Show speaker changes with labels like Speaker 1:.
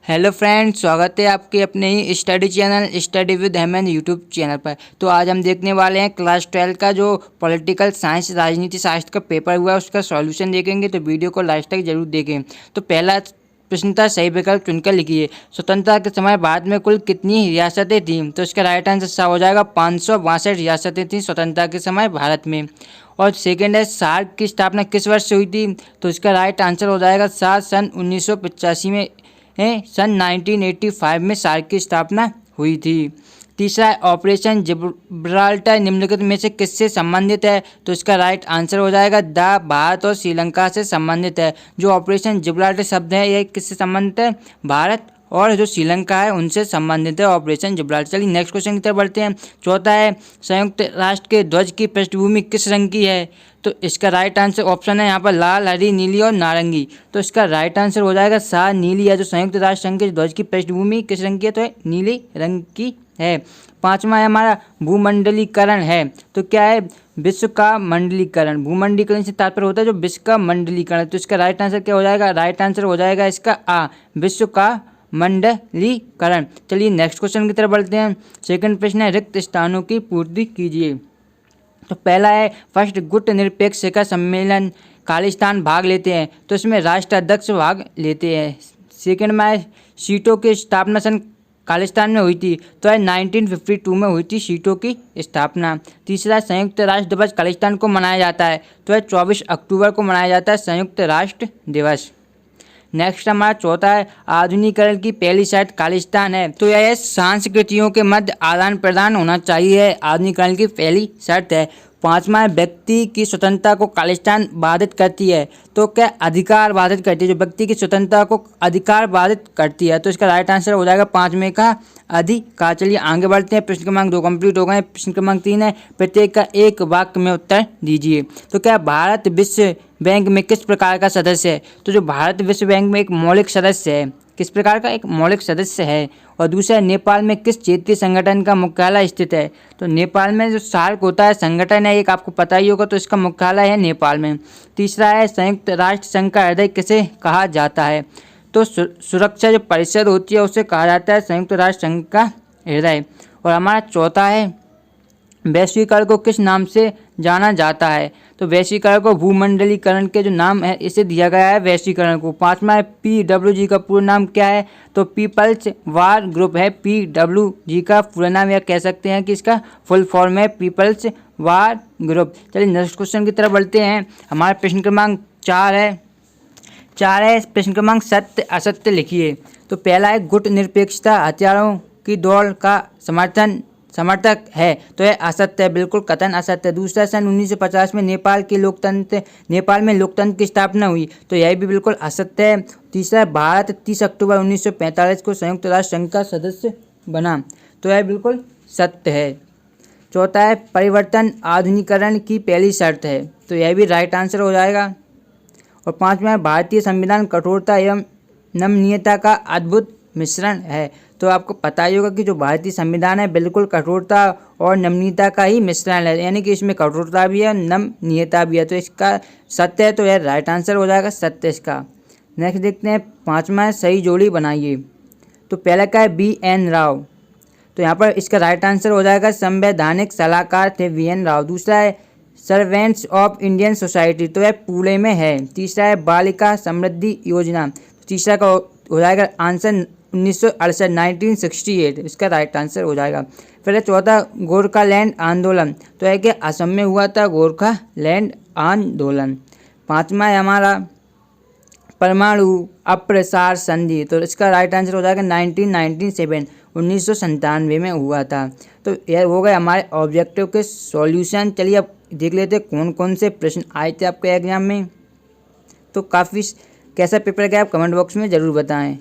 Speaker 1: Hello friends, स्वागत है आपके अपने ही study channel study with Heman YouTube channel पर। तो आज हम देखने वाले हैं क्लास 12 का जो पॉलिटिकल साइंस राजनीति शास्त्र का पेपर हुआ है उसका सॉल्यूशन देखेंगे। तो वीडियो को लास्ट तक जरूर देखें। तो पहला प्रश्न था, सही विकल्प चुनकर लिखिए। स्वतंत्रता के समय भारत में कुल कितनी रियासतें थीं? तो इसका राइट आंसर हो जाएगा 562 रियासतें थीं स्वतंत्रता के समय भारत में। और सेकेंड है, सार्क की स्थापना किस वर्ष से हुई थी? तो इसका राइट आंसर हो जाएगा सन 1985 में। सन 1985 में सार्क की स्थापना हुई थी। तीसरा है, ऑपरेशन जिब्राल्टर निम्नलिखित में से किससे संबंधित है? तो इसका राइट आंसर हो जाएगा भारत और श्रीलंका से संबंधित है। जो ऑपरेशन जिब्राल्टर शब्द है यह किससे संबंधित है? भारत और जो श्रीलंका है उनसे संबंधित है ऑपरेशन जिब्राल्टर। चलिए नेक्स्ट क्वेश्चन की तरफ बढ़ते हैं। चौथा है, संयुक्त राष्ट्र के ध्वज की पृष्ठभूमि किस रंग की है? तो इसका राइट आंसर ऑप्शन है यहाँ पर लाल, हरी, नीली और नारंगी। तो इसका राइट आंसर हो जाएगा नीली है। जो संयुक्त राष्ट्र संघ के ध्वज की पृष्ठभूमि किस रंग की है? तो है नीली रंग की है। पांचवा है हमारा, भूमंडलीकरण है। तो क्या है? विश्व का मंडलीकरण। भूमंडलीकरण से तात्पर्य होता है जो विश्व का मंडलीकरण। तो इसका राइट आंसर क्या हो जाएगा? राइट आंसर हो जाएगा इसका विश्व का मंडलीकरण। चलिए नेक्स्ट क्वेश्चन की तरफ बढ़ते हैं। सेकंड प्रश्न है, रिक्त स्थानों की पूर्ति कीजिए। तो पहला है, फर्स्ट गुट निरपेक्ष शिखर सम्मेलन खालिस्तान भाग लेते हैं। तो इसमें राष्ट्राध्यक्ष भाग लेते हैं। सेकंड में सीटों की स्थापना सन खालिस्तान में हुई थी। तो है 1952 में हुई थी सीटों की स्थापना। तीसरा, संयुक्त राष्ट्र दिवस खालिस्तान को मनाया जाता है। तो है 24 अक्टूबर को मनाया जाता है संयुक्त राष्ट्र दिवस। नेक्स्ट हमारा चौथा है, आधुनिकीकरण की पहली शर्त खालिस्तान है। तो यह संस्कृतियों के मध्य आदान प्रदान होना चाहिए, आधुनिकीकरण की पहली शर्त है। पांचवा है, व्यक्ति की स्वतंत्रता को खालिस्तान बाधित करती है। तो क्या अधिकार बाधित करती है? जो व्यक्ति की स्वतंत्रता को अधिकार बाधित करती है। तो इसका राइट आंसर हो जाएगा पांचवें का अधिकार। चलिए आगे बढ़ते हैं। प्रश्न क्रमांक 2 कंप्लीट हो गए। प्रश्न क्रमांक 3 है, प्रत्येक का एक वाक्य में उत्तर दीजिए। तो क्या भारत विश्व बैंक में किस प्रकार का सदस्य है? तो जो भारत विश्व बैंक में एक मौलिक सदस्य है। किस प्रकार का? एक मौलिक सदस्य है। और दूसरा, नेपाल में किस क्षेत्रीय संगठन का मुख्यालय स्थित है? तो नेपाल में जो सार्क होता है संगठन है, एक आपको पता ही होगा, तो इसका मुख्यालय है नेपाल में। तीसरा है, संयुक्त राष्ट्र संघ का हृदय किसे कहा जाता है? तो सुरक्षा जो परिषद होती है उसे कहा जाता है संयुक्त राष्ट्र संघ का हृदय। और हमारा चौथा है, वैश्वीकरण को किस नाम से जाना जाता है? तो वैश्वीकरण को भूमंडलीकरण के जो नाम है इसे दिया गया है वैश्वीकरण को। पांचवा है, PWG का पूरा नाम क्या है? तो पीपल्स वार ग्रुप है। PWG का पूरा नाम या कह सकते हैं कि इसका फुल फॉर्म है पीपल्स वार ग्रुप। चलिए नेक्स्ट क्वेश्चन की तरफ बढ़ते हैं। हमारा प्रश्न क्रमांक 4 है। प्रश्न क्रमांक सत्य असत्य लिखिए। तो पहला है, गुट निरपेक्षता हथियारों की दौड़ का समर्थक है। तो यह असत्य है, बिल्कुल कथन असत्य है। दूसरा, सन 1950 में नेपाल में लोकतंत्र की स्थापना हुई। तो यह भी बिल्कुल असत्य है। तीसरा, भारत 30 अक्टूबर 1945 को संयुक्त राष्ट्र संघ का सदस्य बना। तो यह बिल्कुल सत्य है। चौथा है, परिवर्तन आधुनिकीकरण की पहली शर्त है। तो यह भी राइट आंसर हो जाएगा। और पांचवा है, भारतीय संविधान कठोरता एवं नमनीयता का अद्भुत मिश्रण है। तो आपको पता ही होगा कि जो भारतीय संविधान है बिल्कुल कठोरता और नमनीयता का ही मिश्रण है, यानी कि इसमें कठोरता भी है, नमनीयता भी है। तो इसका सत्य है, तो यह राइट आंसर हो जाएगा सत्य इसका। नेक्स्ट देखते हैं। पांचवा है, सही जोड़ी बनाइए। तो पहला का है, BN राव। तो यहाँ पर इसका राइट आंसर हो जाएगा संवैधानिक सलाहकार थे VN राव। दूसरा है, सर्वेंट्स ऑफ इंडियन सोसाइटी। तो यह पुणे में है। तीसरा है, बालिका समृद्धि योजना। तीसरा का हो जाएगा आंसर 1968 इसका राइट आंसर हो जाएगा। फिर है चौथा, गोरखालैंड आंदोलन। तो है कि असम में हुआ था गोरखालैंड आंदोलन। पांचवा है हमारा, परमाणु अप्रसार संधि। तो इसका राइट आंसर हो जाएगा 1997 में हुआ था। तो यह हो गए हमारे ऑब्जेक्टिव के सॉल्यूशन। चलिए अब देख लेते हैं कौन कौन से प्रश्न आए थे आपके एग्जाम में। तो काफ़ी कैसा पेपर गया आप कमेंट बॉक्स में ज़रूर बताएं।